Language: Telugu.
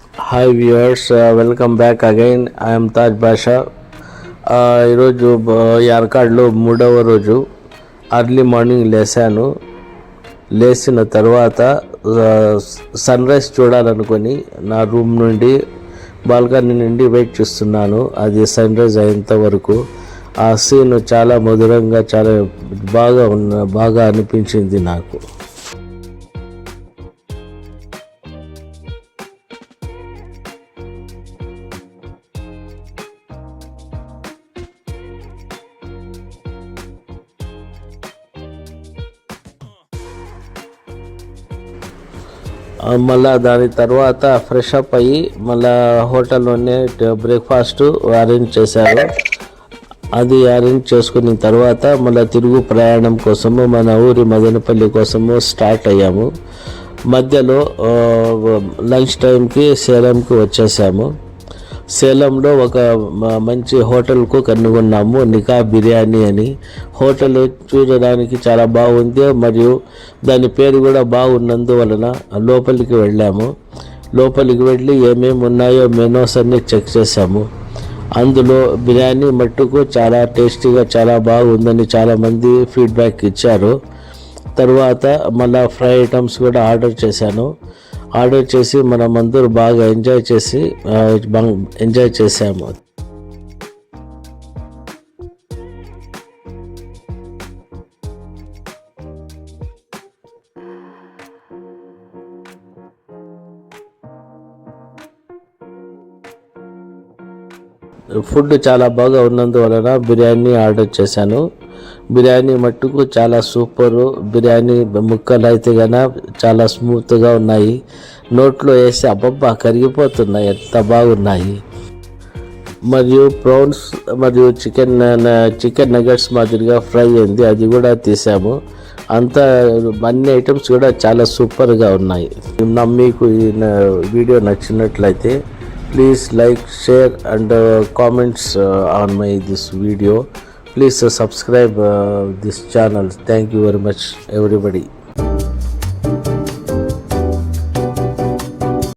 Hi viewers, welcome back again. I am Taj Basha. ఈరోజు యార్కాడ్లో 3వ రోజు అర్లీ మార్నింగ్ లేసాను. లేచిన తర్వాత సన్ రైజ్ చూడాలనుకొని నా రూమ్ నుండి బాల్కనీ నుండి వెయిట్ చేస్తున్నాను. అది సన్ రైజ్ అయ్యేంత వరకు ఆ సీన్ చాలా మధురంగా, చాలా బాగా అనిపించింది నాకు. మళ్ళా దాని తర్వాత ఫ్రెష్ అప్ అయ్యి మళ్ళా హోటల్లోనే బ్రేక్ఫాస్ట్ అరేంజ్ చేశారు. అది అరేంజ్ చేసుకున్న తర్వాత మళ్ళీ తిరుగు ప్రయాణం కోసము మన ఊరి మదనపల్లి కోసము స్టార్ట్ అయ్యాము. మధ్యలో లంచ్ టైంకి సేలంకి వచ్చేసాము. సేలంలో ఒక మంచి హోటల్కు కనుగొన్నాము, నికా బిర్యానీ అని. హోటల్ చూడడానికి చాలా బాగుంది మరియు దాని పేరు కూడా బాగున్నందువలన లోపలికి వెళ్ళాము. లోపలికి వెళ్ళి ఏమేమి ఉన్నాయో మెనూస్ అన్నీ చెక్ చేసాము. అందులో బిర్యానీ మట్టుకు చాలా టేస్టీగా, చాలా బాగుందని చాలామంది ఫీడ్బ్యాక్ ఇచ్చారు. తర్వాత మళ్ళీ ఫ్రై ఐటమ్స్ కూడా ఆర్డర్ చేసి మనం అందరూ బాగా ఎంజాయ్ చేసాము. ఫుడ్ చాలా బాగా ఉన్నందువలన బిర్యానీ ఆర్డర్ చేశాను. బిర్యానీ మట్టుకు చాలా సూపరు. బిర్యానీ ముక్కలు అయితే కన్నా చాలా స్మూత్గా ఉన్నాయి. నోట్లో వేసి అబ్బబ్బా కరిగిపోతున్నాయి, ఎంత బాగున్నాయి. మరియు ప్రాన్స్ మరియు చికెన్ నగెట్స్ మాదిరిగా ఫ్రై అయింది, అది కూడా తీసాము. అన్ని ఐటమ్స్ కూడా చాలా సూపర్గా ఉన్నాయి. మీకు ఈ వీడియో నచ్చినట్లయితే please like, share and comments on this video. Please subscribe this channel. Thank you very much everybody.